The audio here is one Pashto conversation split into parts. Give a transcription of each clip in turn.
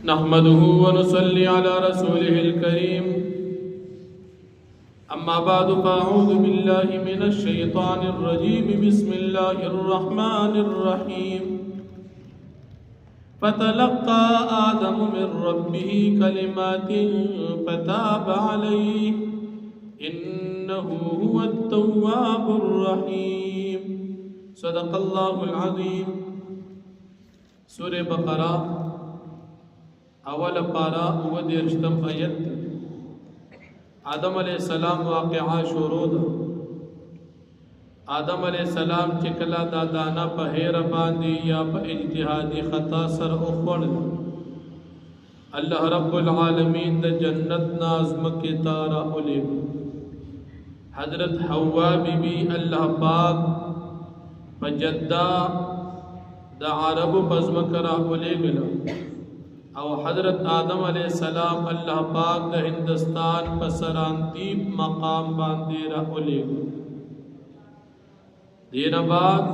نحمده ونصلي على رسوله الكريم أما بعد فأعوذ بالله من الشيطان الرجيم بسم الله الرحمن الرحيم فتلقى آدم من ربه كلمات فتاب عليه إنه هو التواب الرحيم صدق الله العظيم سورة بقرة اول پارا او دیرشتم آیت آدم علیہ السلام واقعا شروع ده آدم علیہ السلام چې کله دا دانا په هیر باندې یا په اجتهادي خطا سر او خړل الله رب العالمین د جنت نازم کې تارا اولې حضرت حوا بی بی الله پاک فجدا د عرب پزما کرا اولې ګل او حضرت آدم علیہ السلام اللہ پاک دا ہندوستان پسرانتیب مقام باندے رہولے گو دین بعد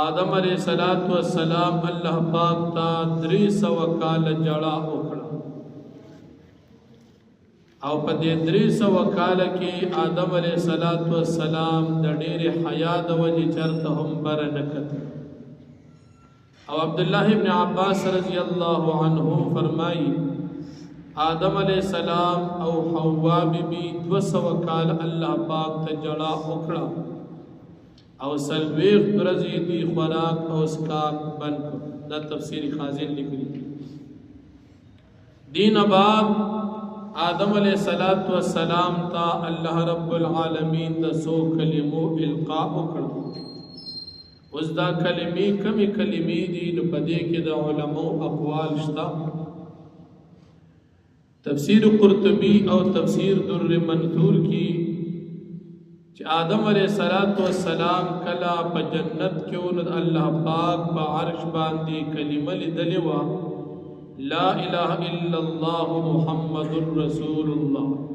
آدم علیہ السلام اللہ پاک تا 300 کال جڑا اکڑا او پا دے 300 کال کی آدم علیہ السلام دا دیر حیات وجی چرت ہم برنکت او عبداللہ ابن عباس رضی اللہ عنہ فرمائی آدم علیہ السلام او حوا بی بی 200 کال اللہ پاک تا جڑا اکڑا او سلویخ رضی دی خوراک او اسکاک بن کو دا تفسیر خازن لکلی دین بعد آدم علیہ السلام تا اللہ رب العالمین دا سو کلمو القاء اکڑا اس دا کلمی کمی کلمی دی نپدے کے دا علماء اقوال شتا تفسیر قرطبی او تفسیر در منثور کی چی آدم علیہ السلام کلا پا جنت کیون اللہ پاک پا عرش باندی کلمہ لدلوا لا الہ الا اللہ محمد رسول اللہ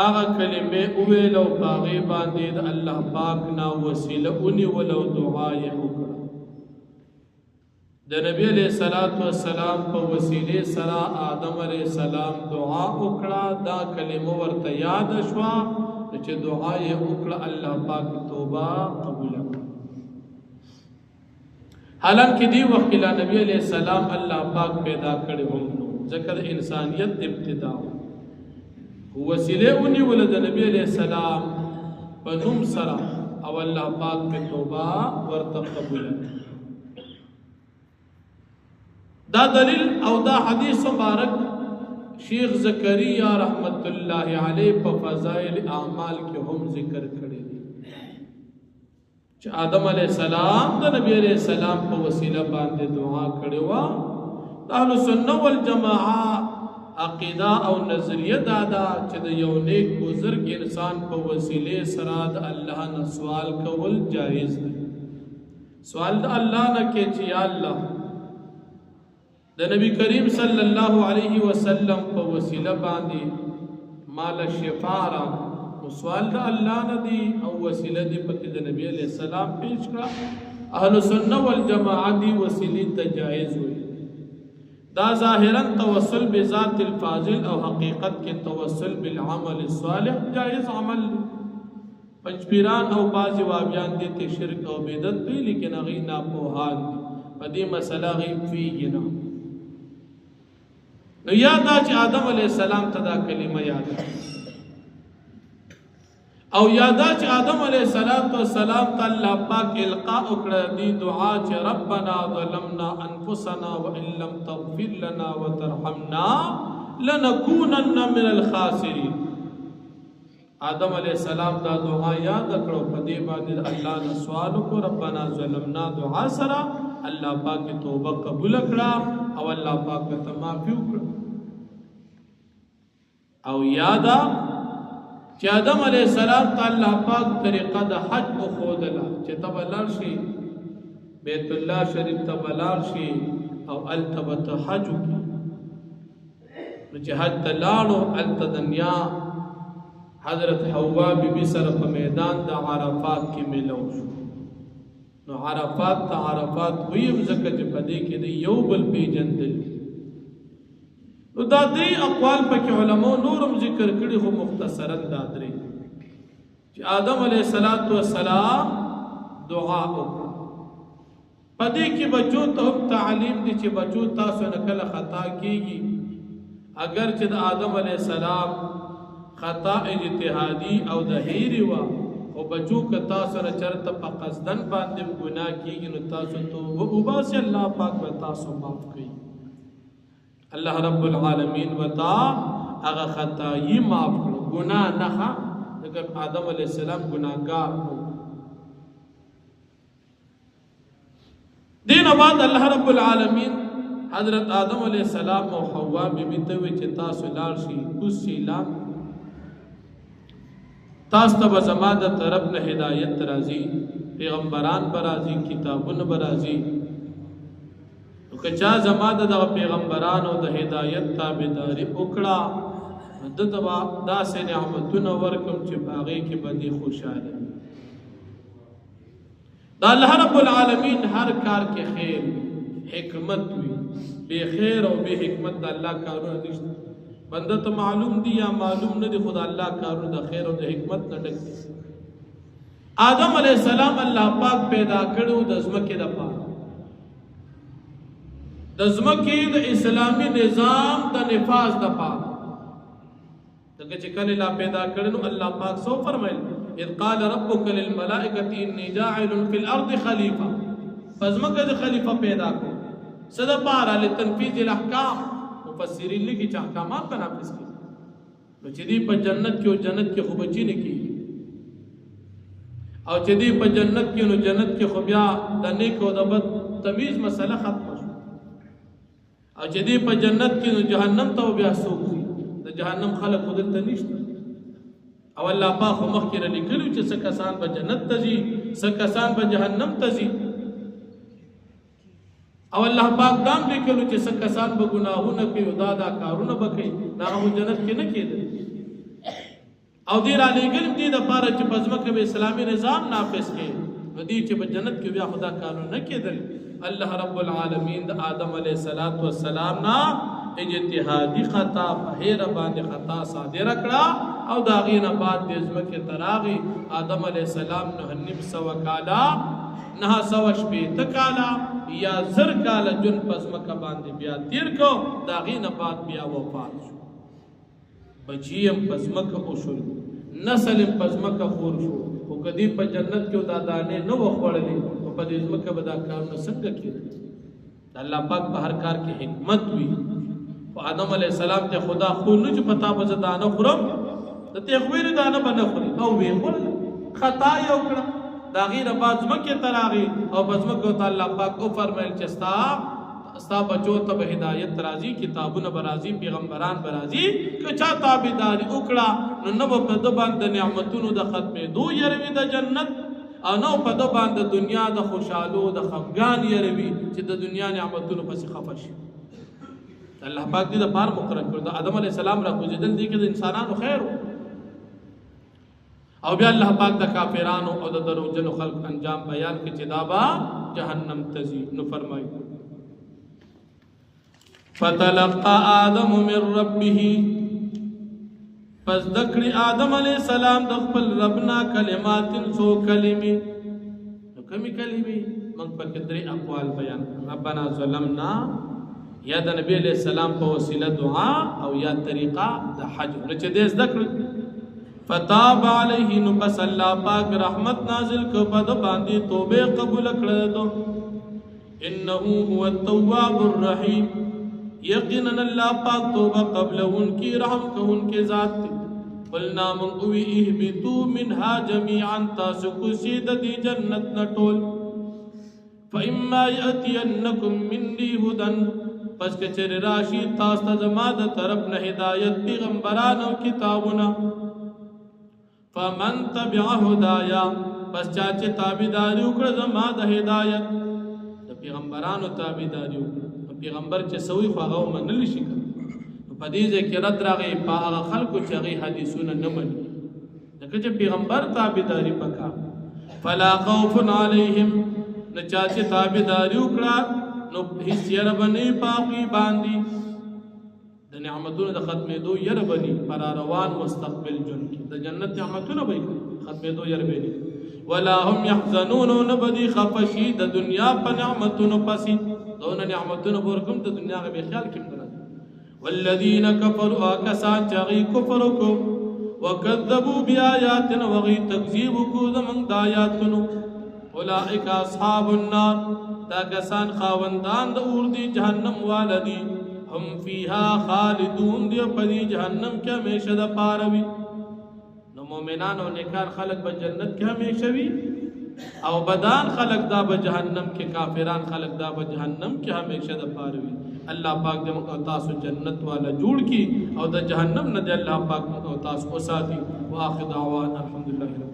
آغا کلمے اوے لو باغی باندی دا اللہ پاک نا وسیلہ انی ولو دعائی اکڑا دا نبی علیہ السلام پا وسیلے سرا آدم علیہ السلام دعا اکڑا دا کلمہ ورطا یاد شوا چے دعائی اکڑا اللہ پاک توبہ قبول اکڑا حالانکہ دی وقیلہ نبی علیہ السلام اللہ پاک پیدا کرے ہم ذکر انسانیت ابتدا وسیلے انہی ولد نبی علیہ السلام پنم سرا او اللہ پاک پہ توبہ ورطا قبول دا دلیل او دا حدیث مبارک شیخ زکریہ رحمت اللہ علیہ پا فضائل اعمال کے ہم ذکر کرے دی چا آدم علیہ السلام دا نبی علیہ السلام پا وسیلہ باندے دعا کرے وا دا اہل سنہ والجماعہ عقیدہ او نظریہ دادا چہ دا یو نیک بزرگ انسان پا وسیلے سراد اللہ نا سوال کول جائز دے سوال دا اللہ نا کہ چی یا اللہ دا نبی کریم صلی اللہ علیہ وسلم پا وسیلہ باندی مال شفا را سوال دا اللہ نا دی او وسیلہ دی پا دا نبی علیہ السلام پیش کرا اہل سنہ والجماعہ دی وسیلی تجائز ہوئی دا ظاہراً توسل بذات الفاضل او حقیقت کے توسل بالعمل الصالح جائز عمل پنچ پیران او بعض وابیان دیتے شرک او بیدت بھی لیکن اغینا پوہان دی فدی مسئلہ غیب فیگنا نو یاد آج آدم علیہ السلام تدا کلمہ یاد او یادا چ آدم علیہ السلام تا اللہ پاک القاء اکڑا دی دعا چ ربنا ظلمنا انفسنا وان لم تغفر لنا وترحمنا لنکونن من الخاسرین آدم علیہ السلام دا دعا یاد اکڑو پدی بعد اللہ نے سوال کو ربنا ظلمنا دعا سرا اللہ پاک توبہ قبول اکڑا او اللہ پاک معافی اکڑا او یادا چی آدم علیہ السلام تا اللہ پاک طریقہ دا حج کو خودلا چی تب لارشی بیت اللہ شریف تب لارشی او التبت حجو کی چی حج تلالو الت دنیا حضرت حوا بی بی سر پا میدان دا عرفات کی ملو شو نو عرفات ته عرفات ویم ځکه چې په دې کې د یو بل پیژندل. نو دا درې اقوال پکې علماء نورم ذکر کړي، خو مختصرا دا درې چې آدم علیه السلام دعا وکړه. په دې کې بچو ته هم تعلیم دي چې بچو تاسو نه کله خطا کیږي، اگر چې د آدم علیه السلام خطا اجتهادي او د هیري وا، او بچو که تاسو نه چرته په قصدن باندې ګناه کیږي نو تاسو توبه وباسئ، الله پاک به تاسو معاف کړي. الله رب العالمین وتا هغه خطائی معاف کړو، ګناه نه ښه، ځکه آدم علیه السلام ګناهګار و. دین بعد الله رب العالمین حضرت آدم علیہ السلام او حوا بیبی ته وی چې تاسو لاړ شي کوس شي لام تاسو ته زما د طرف نه هدایت راځي، پیغمبران برازي، کتابونه برازي. نو که چا زما د پیغمبرانو د هدایت تابعداري وکړه د دوا داسې نعمتونه ورکم چې باغې کې باندې خوشاله. دا الله رب العالمین هر کار کې خیر حکمت وي، بے خیر او بے حکمت د الله کارونه نشته. بنده ته معلوم دي یا معلوم نه دي، خدا الله کارونه د خیر او د حکمت نه ډک دي. آدم علیہ السلام الله پاک پیدا کړو د ځمکې لپاره، د ځمکې د اسلامي نظام د نفاذ لپاره. دغه چې کله لا پیدا کړنو الله پاک سو فرمایل اذ قال ربك للملائكه اني جاعل في الارض خليفه، فزمکه د خلیفہ پیدا کړ صدا پار له تنفيذ الاحکام. مفسرین لیکي چې احکامات په نافذ کړي نو چې دی په جنت کې او جنت کې خو بچی نه کی، او چې دی په جنت کې نو جنت کې خو بیا د نیک او د بد تمیز مسله ختم شو، او چې دی په جنت کې نو جهنم ته بیا سوځي، د جهنم خلق خودل ته نشته. او الله پاک مخکې لیکلو چې څه کسان به جنت ته ځي، څه کسان به جهنم ته ځي. او الله پاک دام لیکلو چې څه کسان به ګناهونه کوي او دا کارونه به کوي، دا هغه جنت کې نه کېدل. او دې را لېږل دې دپاره چې په ځمکه به اسلامي نظام نافذ کړي، نو دې چې په جنت کې بیا خدا کارونه نه کېدل. الله رب العالمین د آدم علیه السلام نه اجتهادي خطا په هیره باندې خطا صادره کړه، او د هغې نه بعد د ځمکې ته راغی. آدم علیه السلام 900 کاله 980 کاله یا 1000 کاله جون په ځمکه باندې بیا تیر کو، د هغې نه بعد بیا وفات شو. بچی هم په ځمکه وشول، نسل هم په ځمکه خور شو. خو که دې په جنت کې دا دانې نه وه خوړلې نو په دې ځمکه به دا کارونه څنګه کېدل؟ د الله پاک په هر کار کې حکمت وي. خو آدم علیه السلام ته خدا خو نه چې پتا به زه دانه خورم، د تېغویرې دانه به نه خوري، او ویې خوړله، خطا یې وکړه. د هغې نه بعد ځمکې ته راغی، او په ځمکو ته الله پاک وفرمیل چې ستا بچو ته به هدایت راځي، کتابونه به راځي، پیغمبران به راځي. که چا تابعداري وکړه نو نه به په ده باندې د نعمتونو د ختمېدو یره وي د جنت، او نه په ده باندې د دنیا د خوشحالو د خفګان یره وي چې د دنیا نعمتونو پسې خفه شي. الله پاک دې دپاره مقرر کړو. د آدم علیه السلام راکوزېدل دې کې د انسانانو خیر و، او بیا الله پاک د کافرانو او د دروغجنو خلق انجام بیان کړي چې دا به جهنم ته ځي. نو فرمایي فتلقى آدم من ربه، پس دکړي آدم علیه السلام د خپل ربنا کلمات سو کلمې. نو کومې کلمې؟ موږ پکې 3 اقوال بیان کړو. ربنا ظلمنا، یا د نبی علیہ السلام په وسیله دعا، او یا طریقه د حج. نو چې دې زده کړل فتاب علیه، نو پس الله پاک رحمت نازل کړ په ده باندې، توبه قبول کړه دو. انه هو التواب الرحیم، یقینا الله پاک توبه قبلون کی رحم کون کی ذات دی. قلنا من اوی اهبتو منها جميعا، تاسو کوشي د دې جنت نټول. فإما يأتينكم مني هدى، پس کچر راشی تاسو ته زما د طرف نه هدایت، پیغمبران او کتابونه. فمن تبع هدایا، پس چا چې تابعداري وکړه زما د هدایت، د پیغمبرانو تابعداري وکړه. پیغمبر چې سوی خو هغه منلی شي. په دې ځای کې رد راغی په هغه خلکو چې هغې حدیثونه نه مني، ځکه چې پیغمبر تابعداري پکار. فلا خوف علیهم، نه چا چې تابعداري وکړه نو هیڅ یره بنی پاقی باندې د نعمتونو د ختمېدو یره بنی پر روان مستقبل جون کې د جنت نعمتونه به ختمېدو یره بنی ولا هم يحزنون نبدي خفشي د دنیا په نعمتونو پسې دون نعمتونو ورکم د دنیا به خیال کې مدل والذین كفروا کسان چغی کفرکو وكذبوا بآياتنا وغي تكذيب کو زمن د آیاتونو اولئک اصحاب النار دا کسان خاوندان د اور دی جهنم والدی هم فيها خالدون دی په جهنم کې همیشه د پاروي نو مؤمنان او نیکان خلق په جنت کې همیشه وي او بدان خلق دا په جهنم کې کافران خلق دا په جهنم کې همیشه د پاروي الله پاک دې موږ تاسو جنت والا جوړ کی او د جهنم نه دې الله پاک موږ تاسو وساتي واخر دعوانا الحمدلله